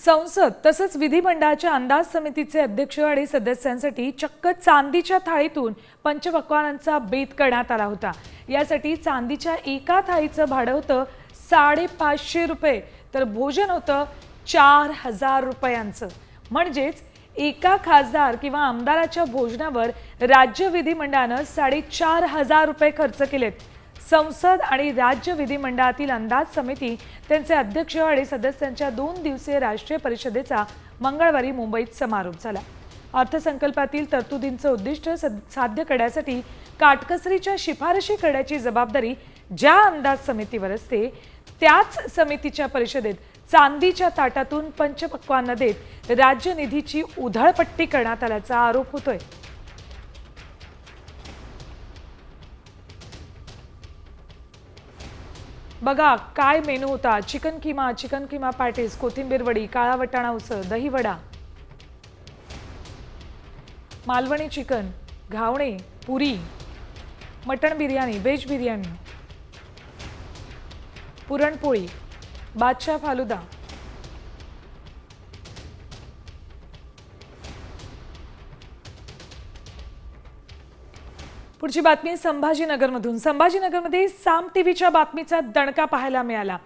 संसद तसंच विधिमंडळाच्या अंदाज समितीचे अध्यक्ष आणि सदस्यांसाठी चक्क चांदीच्या थाळीतून पंचपक्वान्नांचा बेत करण्यात आला होता। यासाठी चांदीच्या एका थाळीचं भाडं होतं 550 रुपये, तर भोजन होतं 4000 रुपयांचं। म्हणजेच एका खासदार किंवा आमदाराच्या भोजनावर राज्य विधिमंडळानं 4500 रुपये खर्च केलेत। संसद आणि राज्य विधिमंडळातील अंदाज समिती त्यांचे अध्यक्ष आणि सदस्यांच्या 2 दिवसीय राष्ट्रीय परिषदेचा मंगळवारी मुंबईत समारोप झाला। अर्थसंकल्पातील तरतुदींचं उद्दिष्ट साध्य करण्यासाठी काटकसरीच्या शिफारशी करण्याची जबाबदारी ज्या अंदाज समितीवर असते, त्याच समितीच्या परिषदेत चांदीच्या ताटातून पंचपक्वान्न देत राज्य निधीची उधळपट्टी करण्यात आल्याचा आरोप होतोय। बघा काय मेनू होता। चिकन किमा पॅटीस, कोथिंबीर वडी, काळा वटाणा उसळ, दही वडा, मालवणी चिकन, घावणे, पुरी, मटण बिर्याणी, व्हेज बिर्याणी, पुरणपोळी, बादशाह फालुदा। पुढची बातमी संभाजीनगरमधून। संभाजीनगरमध्ये साम टीव्हीच्या बातमीचा दणका पाहायला मिळाला।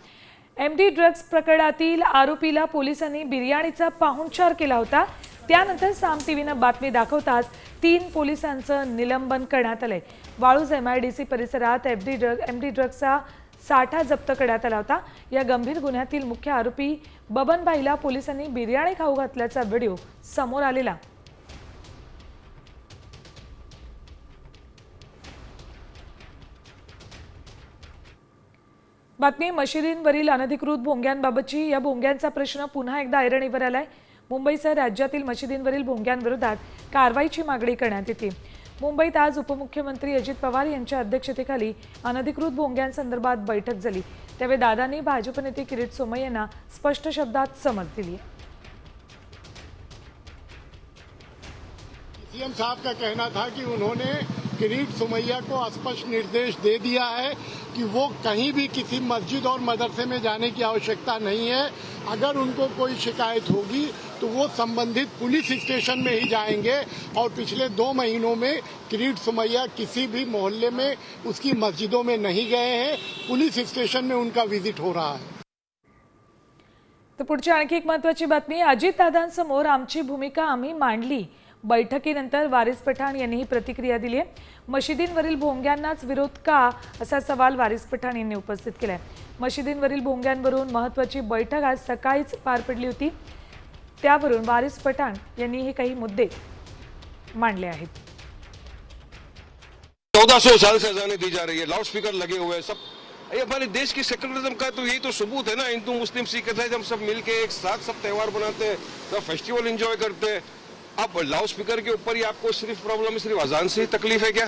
एमडी ड्रग्ज प्रकरणातील आरोपीला पोलिसांनी बिर्याणीचा पाहुणचार केला होता। त्यानंतर साम टीव्हीनं बातमी दाखवताच 3 पोलिसांचं निलंबन करण्यात आलंय। वाळूज MIDC परिसरात एमडी ड्रग्जचा साठा जप्त करण्यात आला होता। या गंभीर गुन्ह्यातील मुख्य आरोपी बबनबाईला पोलिसांनी बिर्याणी खाऊ घातल्याचा व्हिडिओ समोर आलेला। बातमी मशिदींवरील अनधिकृत भोंग्यांबाबतची। या भोंग्यांचा प्रश्न पुन्हा एकदा ऐरणीवर आलाय। मुंबईसह राज्यातील मशिदींवरील भोंग्यांविरोधात कारवाईची मागणी करण्यात येते। मुंबईत आज उपमुख्यमंत्री अजित पवार यांच्या अध्यक्षतेखाली अनधिकृत भोंग्यांसंदर्भात बैठक झाली। त्यावेळी दादांनी भाजप नेते किरीट सोमय्या यांना स्पष्ट शब्दात समज दिली। सीएम साहब का कहना था कि उन्होंने किरीट सोमैया को स्पष्ट निर्देश दे दिया है कि वो कहीं भी किसी मस्जिद और मदरसे में जाने की आवश्यकता नहीं है। अगर उनको कोई शिकायत होगी तो वो संबंधित पुलिस स्टेशन में ही जाएंगे। और पिछले 2 महीनों में किरीट सोमैया किसी भी मोहल्ले में उसकी मस्जिदों में नहीं गए हैं। पुलिस स्टेशन में उनका विजिट हो रहा है। तर पुढची आणखी एक महत्त्वाची बातमी। अजितदादांसमोर आमची भूमिका आम्ही मांडली। बैठकीनंतर वारिस पठाण यांनी ही प्रतिक्रिया दिली आहे। मशिदींवरील भोंग्यांनाच विरोध का, असा सवाल वारिस पठाण यांनी उपस्थित केलाय। मशिदींवरील भोंग्यांवरून महत्त्वाची बैठक आज सकाळीच पार पडली होती। त्यावरून वारिस पठाण यांनी हे काही मुद्दे मांडले आहेत। 1400 साल से अजानें दी जा रही है, लाउड स्पीकर लगे हुए हैं, सब ये हमारे देश की सेक्युलरिज्म का तो यही तो सबूत है ना। हिंदू मुस्लिम सिख ईसाई हम सब मिलके एक साथ सब त्यौहार मनाते हैं, सब फेस्टिवल एंजॉय करते हैं। अब लाउड स्पीकर के ऊपर ही आपको सिर्फ प्रॉब्लम है, सिर्फ अजान से ही तकलीफ है क्या?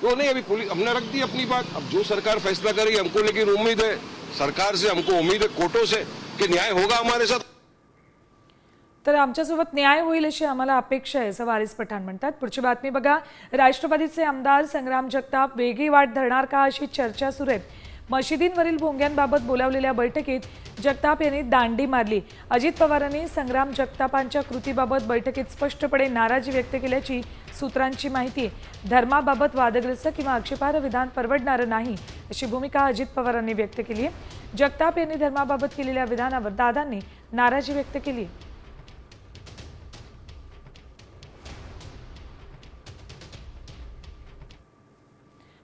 तो नहीं, अभी पुलिस हमने रख दी अपनी बात। अब जो सरकार फैसला करेगी हमको, लेकिन उम्मीद है सरकार से, हमको उम्मीद है कोर्टों से कि न्याय होगा हमारे साथ। तर आमच्यासोबत न्याय होईल अशी आम्हाला अपेक्षा आहे, असं वारिस पठाण म्हणतात। पुढची बातमी बघा। राष्ट्रवादीचे आमदार संग्राम जगताप वेगळी वाट धरणार का, अशी चर्चा सुरू आहे। मशिदींवरील भोंग्यांबाबत बोलावलेल्या बैठकीत जगताप यांनी दांडी मारली। अजित पवारांनी संग्राम जगतापांच्या कृतीबाबत बैठकीत स्पष्टपणे नाराजी व्यक्त केल्याची सूत्रांची माहिती आहे। धर्माबाबत वादग्रस्त किंवा आक्षेपार्ह विधान परवडणारं नाही, अशी भूमिका अजित पवारांनी व्यक्त केली आहे। जगताप यांनी धर्माबाबत केलेल्या विधानावर दादांनी नाराजी व्यक्त केली आहे।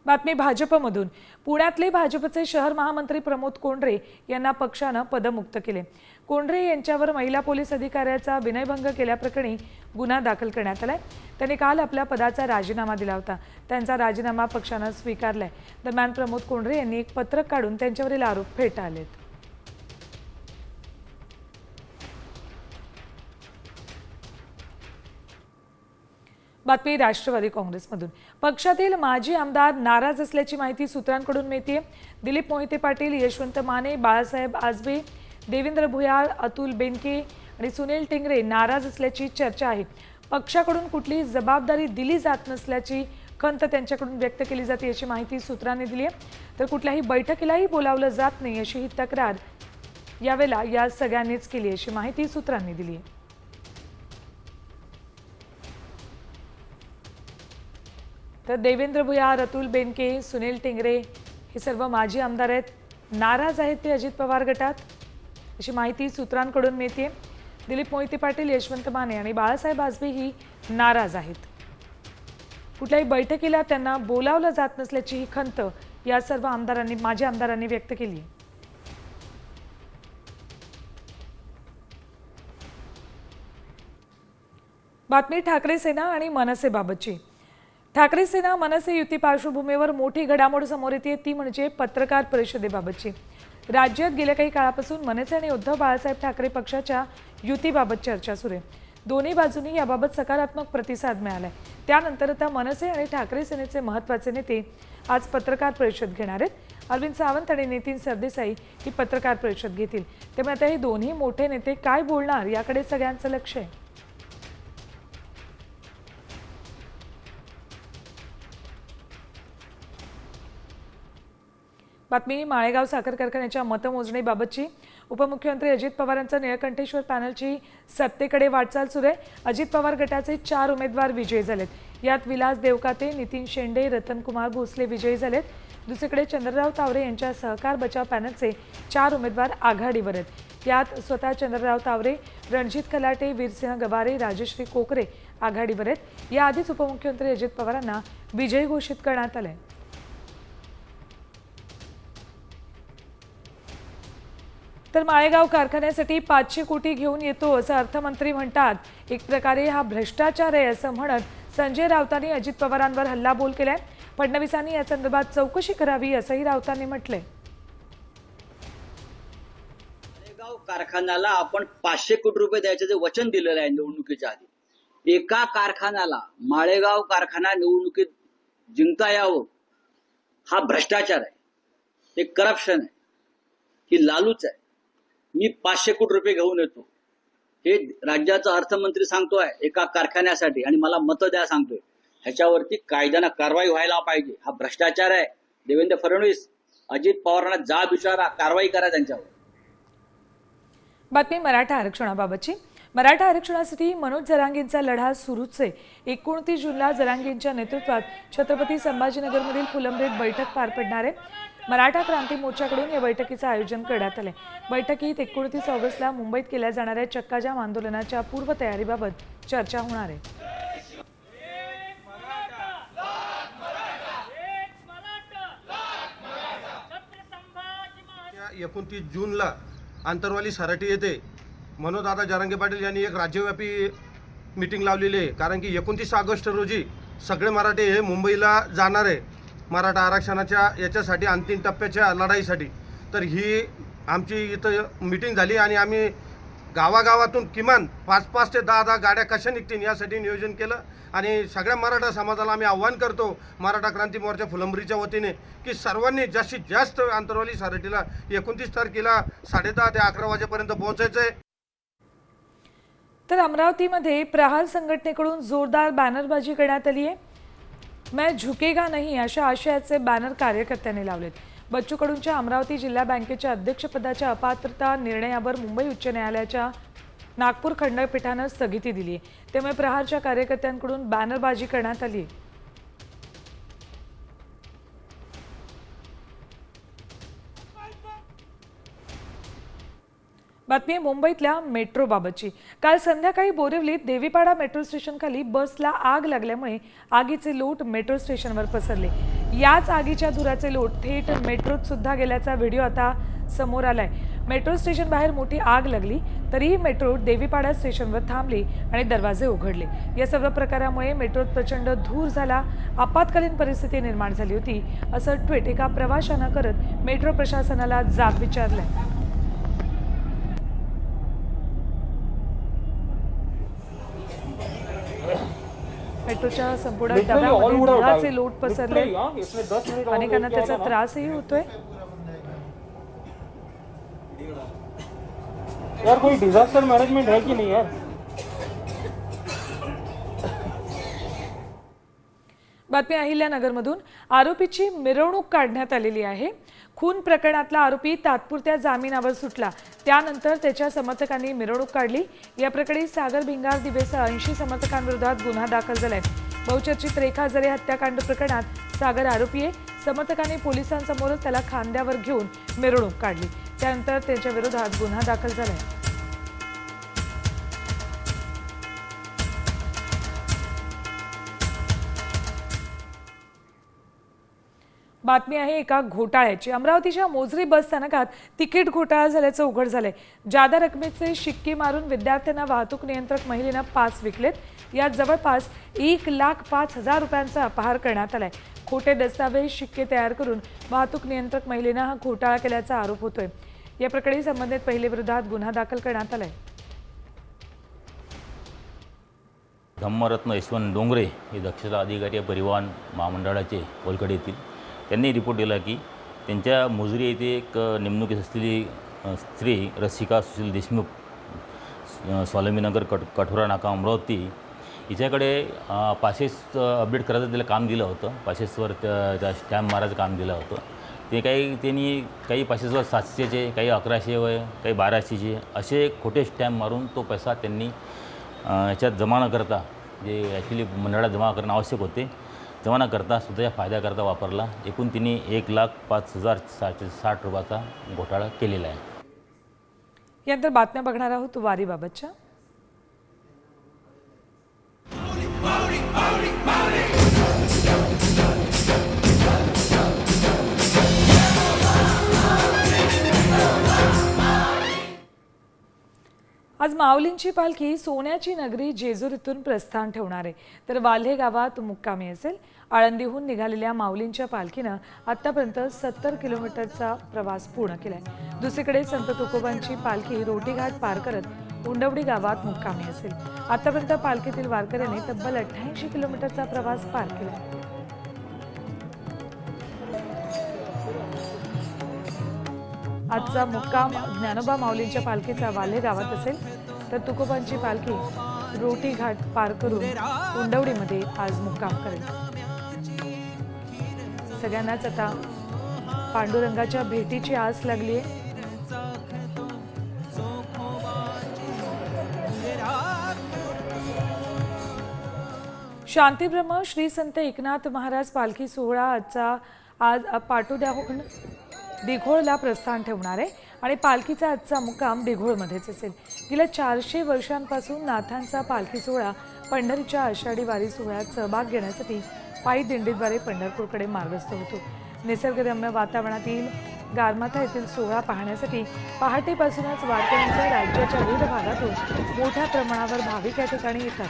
बातमी भाजपमधून। पुण्यातले भाजपचे शहर महामंत्री प्रमोद कोंढरे यांना पक्षानं पदमुक्त केले। कोंढरे यांच्यावर महिला पोलीस अधिकाऱ्याचा विनयभंग केल्याप्रकरणी गुन्हा दाखल करण्यात आलाय। त्यांनी काल आपल्या पदाचा राजीनामा दिला होता। त्यांचा राजीनामा पक्षानं स्वीकारलाय। दरम्यान प्रमोद कोंढरे यांनी एक पत्रक काढून त्यांच्यावरील आरोप फेटाळलेत। बातमी राष्ट्रवादी काँग्रेसमधून। पक्षातील माजी आमदार नाराज असल्याची माहिती सूत्रांकडून मिळते। दिलीप मोहिते पाटील, यशवंत माने, बाळासाहेब आजबे, देवेंद्र भुयार, अतुल बेनके आणि सुनील टिंगरे नाराज असल्याची चर्चा आहे। पक्षाकडून कुठलीही जबाबदारी दिली जात नसल्याची खंत त्यांच्याकडून व्यक्त केली जाते अशी माहिती सूत्रांनी दिली आहे। तर कुठल्याही बैठकीलाही बोलावलं जात नाही अशी ही तक्रार यावेळेला या सगळ्यांनीच केली अशी माहिती सूत्रांनी दिली आहे. तर देवेंद्र भुयार, अतुल बेनके, सुनील टिंगरे हे सर्व माजी आमदार आहेत. नाराज आहेत ते अजित पवार गटात अशी माहिती सूत्रांकडून मिळते. दिलीप मोहिते पाटील, यशवंत माने आणि बाळासाहेब आजबे ही नाराज आहेत. कुठल्याही बैठकीला त्यांना बोलावलं जात नसल्याची ही खंत या सर्व आमदारांनी, माजी आमदारांनी व्यक्त केली आहे. बातमी ठाकरे सेना आणि मनसेबाबतची. ठाकरे सेना मनसे युती पार्श्वभूमीवर मोठी घडामोड समोर येते, ती म्हणजे पत्रकार परिषदेबाबतची. राज्यात गेल्या काही काळापासून मनसे आणि उद्धव बाळासाहेब ठाकरे पक्षाच्या युतीबाबत चर्चा सुरू आहे. दोन्ही बाजूंनी याबाबत सकारात्मक प्रतिसाद मिळालाय. त्यानंतर आता मनसे आणि ठाकरे सेनेचे महत्त्वाचे नेते आज पत्रकार परिषद घेणार आहेत. अरविंद सावंत आणि नितीन सरदेसाई ही पत्रकार परिषद घेतील. त्यामुळे आता हे दोन्ही मोठे नेते काय बोलणार याकडे सगळ्यांचं लक्ष आहे. बातमी माळेगाव साखर कारखान्याच्या मतमोजणीबाबतची. उपमुख्यमंत्री अजित पवारांचा निळकंठेश्वर पॅनलची सत्तेकडे वाटचाल सुरू आहे. अजित पवार गटाचे 4 उमेदवार विजयी झालेत. यात विलास देवकाते, नितीन शेंडे, रतनकुमार भोसले विजयी झालेत. दुसरीकडे चंद्रराव तावरे यांच्या सहकार बचाव पॅनलचे 4 उमेदवार आघाडीवर आहेत. यात स्वतः चंद्रराव तावरे, रणजित खलाटे, वीरसिंह गवारे, राजश्री कोकरे आघाडीवर आहेत. याआधीच उपमुख्यमंत्री अजित पवारांना विजयी घोषित करण्यात आले. तर माळेगाव कारखान्यासाठी 500 कोटी घेऊन येतो असं अर्थमंत्री म्हणतात. एक प्रकारे हा भ्रष्टाचार आहे असं म्हणत संजय राऊतांनी अजित पवारांवर हल्लाबोल केलाय. फडणवीसांनी या संदर्भात चौकशी करावी असंही राऊतांनी म्हटलंय. माळेगाव कारखान्याला आपण 500 कोटी रुपये द्यायचं जे वचन दिलेलं आहे निवडणुकीच्या आधी, एका कारखान्याला माळेगाव कारखाना निवडणुकीत जिंकता यावं हा भ्रष्टाचार आहे, हे करप्शन आहे, ही लालूच आहे. मी 500 कोटी रुपये घेऊन येतो हे राज्याचा अर्थमंत्री सांगतोय एका कारखान्यासाठी आणि मला मतं द्या सांगतोय. ह्याच्यावरती कायद्यानं कारवाई व्हायला पाहिजे. हा भ्रष्टाचार आहे. देवेंद्र फडणवीस, अजित पवारांना जाब विचारा, कारवाई करा त्यांच्यावर. बातमी मराठा आरक्षणाबाबतची. मराठा आरक्षणासाठी मनोज जरांगेंचा लढा सुरूच आहे. 29 जूनला जरांगेंच्या नेतृत्वात छत्रपती संभाजीनगरमधील फुलंब्रीत बैठक पार पडणार आहे. मराठा क्रांती मोर्चाकडून या बैठकीचं आयोजन करण्यात आलंय. बैठकीत 29 ऑगस्टला मुंबईत केल्या जाणाऱ्या चक्काजाम आंदोलनाच्या पूर्वतयारीबाबत चर्चा होणार आहे. 29 जूनला आंतरवाली सराटी येथे मनोजदादा जरांगे पाटील यांनी एक राज्यव्यापी मीटिंग लावलेली आहे. कारण की 29 ऑगस्ट रोजी सगळे मराठे हे मुंबईला जाणार आहे मराठा आरक्षणाच्या याच्यासाठी, अंतिम टप्प्याच्या लढाईसाठी. तर ही आमची इथं मीटिंग झाली आणि आम्ही गावागावातून किमान 5-5 ते 10 गाड्या कशा निघतील यासाठी नियोजन केलं. आणि सगळ्या मराठा समाजाला आम्ही आव्हान करतो मराठा क्रांती मोर्चा फुलंब्रीच्या वतीने की सर्वांनी जास्तीत जास्त आंतरवाली सराटीला 29 तारखेला 10:30 ते 11 वाजेपर्यंत पोहोचायचं आहे. तर अमरावतीमध्ये प्रहार संघटनेकडून जोरदार बॅनरबाजी करण्यात आली आहे. मैं झुकेगा नहीं अशा आशयाचे बॅनर कार्यकर्त्यांनी लावलेत. बच्चू कडूंच्या अमरावती जिल्हा बँकेच्या अध्यक्षपदाच्या अपात्रता निर्णयावर मुंबई उच्च न्यायालयाच्या नागपूर खंडपीठानं स्थगिती दिली आहे. त्यामुळे प्रहारच्या कार्यकर्त्यांकडून बॅनरबाजी करण्यात आली आहे. बातमी मुंबईतल्या मेट्रोबाबतची. काल संध्याकाळी बोरिवलीत देवीपाडा मेट्रो स्टेशनखाली बसला आग लागल्यामुळे आगीचे लोट मेट्रो स्टेशनवर पसरले. याच आगीच्या धुराचे लोट थेट मेट्रोत सुद्धा गेल्याचा व्हिडिओ आता समोर आलाय. मेट्रो स्टेशन बाहेर मोठी आग लागली तरीही मेट्रो देवीपाडा स्टेशनवर थांबली आणि दरवाजे उघडले. या सर्व प्रकारामुळे मेट्रोत प्रचंड धूर झाला. आपत्कालीन परिस्थिती निर्माण झाली होती असं ट्विट एका प्रवाशानं करत मेट्रो प्रशासनाला जाब विचारलंय. मेट्रोच्या संपूर्ण डब्यामध्ये धुराचे लोट पसरले. अनेकांना त्याचा त्रासही होतोय. यार कोई डिजास्टर मैनेजमेंट है कि नहीं यार. बातमी अहिल्यानगरमधून. आरोपीची मिरवणूक काढण्यात आलेली आहे. खून प्रकरणातला आरोपी तात्पुरत्या जामिनावर सुटला. त्यानंतर त्याच्या समर्थकांनी मिरवणूक काढली। या प्रकरणी सागर भिंगार दिवेसह 80 समर्थकांविरोधात गुन्हा दाखल झालाय। बहुचर्चित रेखा जरे हत्याकांड प्रकरणात सागर आरोपी आहे। समर्थकांनी पोलिसांसमोर त्याला खांद्यावर घेऊन मिरवणूक काढली, त्यानंतर त्याच्या विरोधात गुन्हा दाखल झालाय। बातमी आहे एका घोटाळ्याची। अमरावतीच्या मोझरी बस स्थानकात तिकीट घोटाळा झाल्याचं उघड झालंय। जादा रकमेचे शिक्के मारून विद्यार्थ्यांना वाहतूक नियंत्रक महिलेनं पास विकलेत। यात जवळपास 1,05,000 रुपयांचा अपहार करण्यात आलाय। खोटे दस्तावेज शिक्के तयार करून वाहतूक नियंत्रक महिलेनं हा घोटाळा केल्याचा आरोप होतोय। या प्रकरणी संबंधित महिलेविरोधात गुन्हा दाखल करण्यात आलाय। धम्मरत्न यशवंत डोंगरे हे दक्षता अधिकारी परिवहन महामंडळाचे कोलकडे येथील त्यांनी रिपोर्ट दिला की त्यांच्या मोझरी येथे एक नेमणुकीस असलेली स्त्री रसिका सुशील देशमुख स्वावलंबीनगर कठोरा नाका अमरावती हिच्याकडे पासेस अपडेट करायचं तिला काम दिलं होतं। पासेसवर त्या स्टॅम्प मारायचं काम दिलं होतं। ते त्यांनी काही पासेसवर 700चे, काही 1100 व काही 1200चे असे खोटे स्टॅम्प मारून तो पैसा त्यांनी याच्यात जमा न करता, जे ॲक्च्युली मंडळात जमा करणं आवश्यक होते, जमा न करता स्वतःच्या फायद्याकरता वापरला। एकूण तिने 1,05,760 रुपयाचा घोटाळा केलेला आहे। यानंतर बातम्या बघणार आहोत वारीबाबतच्या। आज माऊलींची पालखी सोन्याची नगरी जेजूर इथून प्रस्थान ठेवणार आहे, तर वाल्हे गावात मुक्कामी असेल। आळंदीहून निघालेल्या माऊलींच्या पालखीनं आतापर्यंत 70 किलोमीटरचा प्रवास पूर्ण केलाय। दुसरीकडे संत तुकोबांची पालखी रोटीघाट पार करत उंडवडी गावात मुक्कामी असेल। आतापर्यंत पालखीतील वारकऱ्यांनी तब्बल 88 किलोमीटरचा प्रवास पार केलाय। आजचा मुक्काम ज्ञानोबा माऊलींच्या पालखीचा वाल्हे गावात असेल, तर तुकोबांची पालखी रोटी घाट पार करून उंडवडीमध्ये आज मुक्काम करेल। सगळ्यांनाच आता पांडुरंगाच्या भेटीची आस लागली आहे। शांतीब्रह्म श्री संत एकनाथ महाराज पालखी सोहळा आज पाटोद्याहून दिघोळला प्रस्थान ठेवणार आहे आणि पालखीचा आजचा मुक्काम दिघोळमध्येच असेल। गेल्या 400 वर्षांपासून नाथांचा पालखी सोहळा पंढरीच्या आषाढी वारी सोहळ्यात सहभाग घेण्यासाठी पायी दिंडीद्वारे पंढरपूरकडे मार्गस्थ होतो। निसर्गरम्य वातावरणातील गारमाथा येथील सोहळा पाहण्यासाठी पहाटेपासूनच वारकऱ्यांचा राज्याच्या विविध भागातून मोठ्या प्रमाणावर भाविक या ठिकाणी येतात।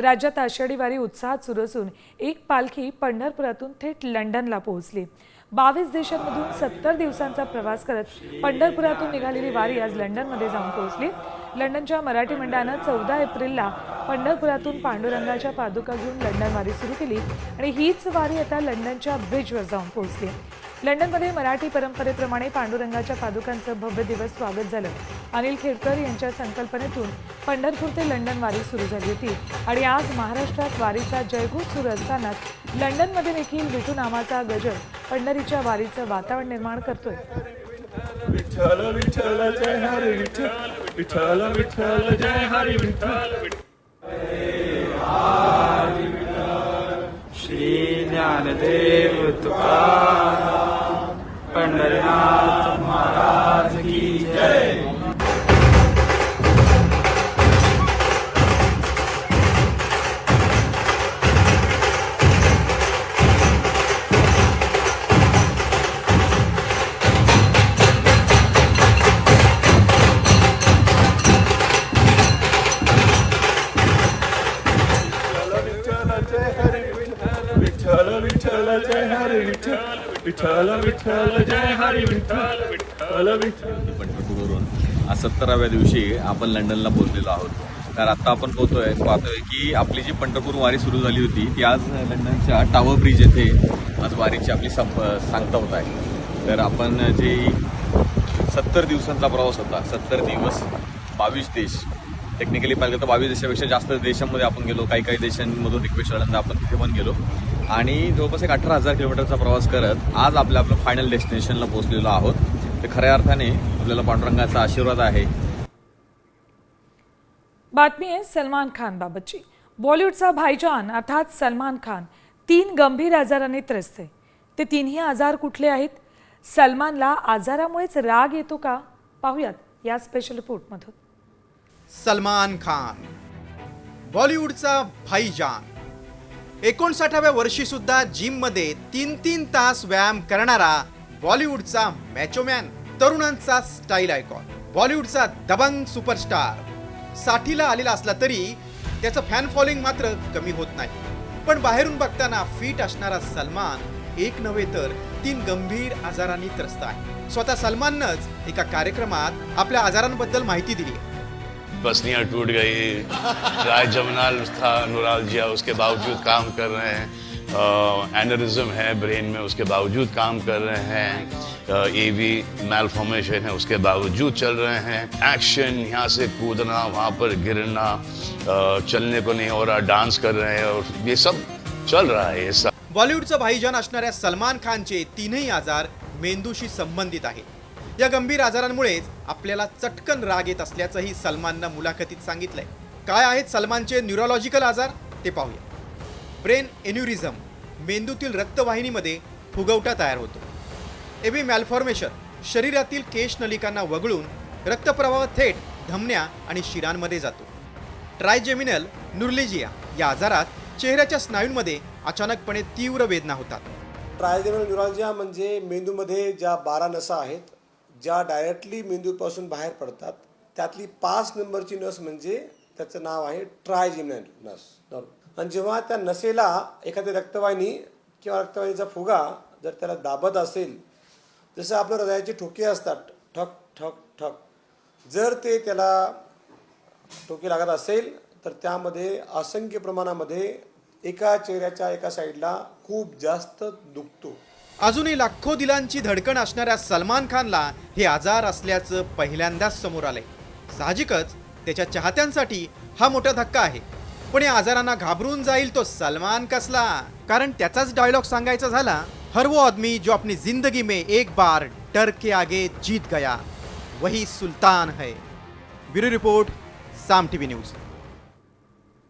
राज्यात आषाढी वारी उत्साहात सुरू असून एक पालखी पंढरपुरातून थेट लंडनला पोहोचली। 22 देशांमधून 70 दिवसांचा प्रवास करत पंढरपुरातून निघालेली वारी आज लंडनमध्ये जाऊन पोहोचली। लंडनच्या मराठी मंडळानं 14 एप्रिलला पंढरपुरातून पांडुरंगाच्या पादुका घेऊन लंडन वारी सुरू केली आणि हीच वारी आता लंडनच्या ब्रिजवर जाऊन पोहोचली। लंडनमध्ये मराठी परंपरेप्रमाणे पांडुरंगाच्या पादुकांचं भव्य दिवस स्वागत झालं। अनिल खेडकर यांच्या संकल्पनेतून पंढरपूर ते लंडन वारी सुरू झाली होती आणि आज महाराष्ट्रात वारीचा जयघोष सुरू असतानाच लंडनमध्ये देखील विठू नामाचा गजर पंढरीच्या वारीचं वातावरण निर्माण करतोय। विठ्ठल विठ्ठल जय हरी विठ्ठल, विठ्ठल विठ्ठल जय हरी विठ्ठल, श्री ज्ञानदेव तुकाराम पंढरीनाथ महाराज की जय। विठ्ठल विठ्ठल जय हरी विठ्ठल, विठ्ठल विठ्ठल। पंढरपूरवरून आज 17व्या दिवशी आपण लंडनला पोहोचलेलो आहोत। तर आता आपण पाहतोय की आपली जी पंढरपूर वारी सुरू झाली होती ती आज लंडनच्या टावर ब्रिज येथे आज वारीची आपली सांगता होत आहे। तर आपण जे 70 दिवसांचा प्रवास होता, 70 दिवस 22 देश टेक्निकली पाहिलं तर 22 देशापेक्षा जास्त देशांमध्ये आपण गेलो. काही देशांमधून रिक्वेस्ट आल्यानंतर आपण तिथे पण गेलो आणि जवळपास एक 18,000 किलोमीटरचा प्रवास करत आज आपल्या फायनल डेस्टिनेशनला पोहोचलेलो आहोत. तर खऱ्या अर्थाने आपल्याला पांडुरंगाचा आशीर्वाद आहे. बातमी आहे सलमान खान बाबतची. बॉलिवूडचा भाईजान अर्थात सलमान खान 3 गंभीर आजाराने त्रस्त आहे. ते 3ही आजार कुठले आहेत? सलमानला आजारामुळेच राग येतो का? पाहूयात या स्पेशल रिपोर्टमधून. सलमान खान बॉलिवूडचा भाईजान 59व्या वर्षी सुद्धा जिम मध्ये 3 तास व्यायाम करणारा बॉलिवूडचा मॅचोमॅन, तरुणांचा स्टाईल आयकॉन, बॉलिवूडचा दबंग सुपरस्टार 60ला आलेला असला तरी त्याचं फॅन फॉलोइंग मात्र कमी होत नाही. पण बाहेरून बघताना फिट असणारा सलमान एक नव्हे तर 3 गंभीर आजारांनी त्रस्त आहे. स्वतः सलमाननंच एका कार्यक्रमात आपल्या आजारांबद्दल माहिती दिली. पसलियाँ टूट गई, राय जमनाल था, न्यूरालजिया, उसके बावजूद काम कर रहे हैं. एनरिज्म है ब्रेन में, उसके बावजूद काम कर रहे हैं. एवी मैलफॉर्मेशन है, उसके बावजूद चल रहे हैं. एक्शन, यहाँ से कूदना, वहाँ पर गिरना, चलने को नहीं हो रहा, डांस कर रहे हैं और ये सब चल रहा है. ये सब बॉलिवूडचा भाईजान असणाऱ्या सलमान खानचे 3ही आजार मेंदूशी संबंधित आहेत. या गंभीर आजारांमुळेच आपल्याला चटकन राग येत असल्याचंही सलमाननं मुलाखतीत सांगितलंय. काय आहेत सलमानचे न्यूरोलॉजिकल आजार ते पाहूया. ब्रेन एन्युरिझम, मेंदूतील रक्तवाहिनीमध्ये फुगवटा तयार होतो. एबी मॅलफॉर्मेशन, शरीरातील केश नलिकांना वगळून रक्तप्रवाह थेट धमन्या आणि शिरांमध्ये जातो. ट्रायजेमिनल न्यूरॅल्जिया या आजारात चेहऱ्याच्या स्नायूंमध्ये अचानकपणे तीव्र वेदना होतात. ट्रायजेमिनल न्यूरॅल्जिया म्हणजे मेंदूमध्ये ज्या 12 नसा आहेत ज्या डायरेक्टली मेंदूपासून बाहेर पडतात, त्यातली 5 नंबरची नस म्हणजे त्याचं नाव आहे ट्रायजेमिनल नस. आणि जेव्हा त्या नसेला एखादी रक्तवाहिनी किंवा रक्तवाहिनीचा फुगा जर त्याला दाबत असेल, जसं आपल्या हृदयाचे ठोके असतात ठक ठक ठक, जर ते त्याला ठोके लागत असेल तर त्यामध्ये असंख्य प्रमाणामध्ये एका चेहऱ्याच्या एका साईडला खूप जास्त दुखतो. अजूनही लाखो दिलांची धडकण असणाऱ्या सलमान खानला हे आजार असल्याचं पहिल्यांदाच समोर आलंय. साहजिकच त्याच्या चाहत्यांसाठी हा मोठा धक्का आहे. पण या आजारांना घाबरून जाईल तो सलमान कसला? कारण त्याचाच डायलॉग सांगायचा झाला, हर वो आदमी जो अपनी जिंदगी में एक बार डर के आगे जीत गया वही सुल्तान है. ब्युरो रिपोर्ट, साम टीव्ही न्यूज.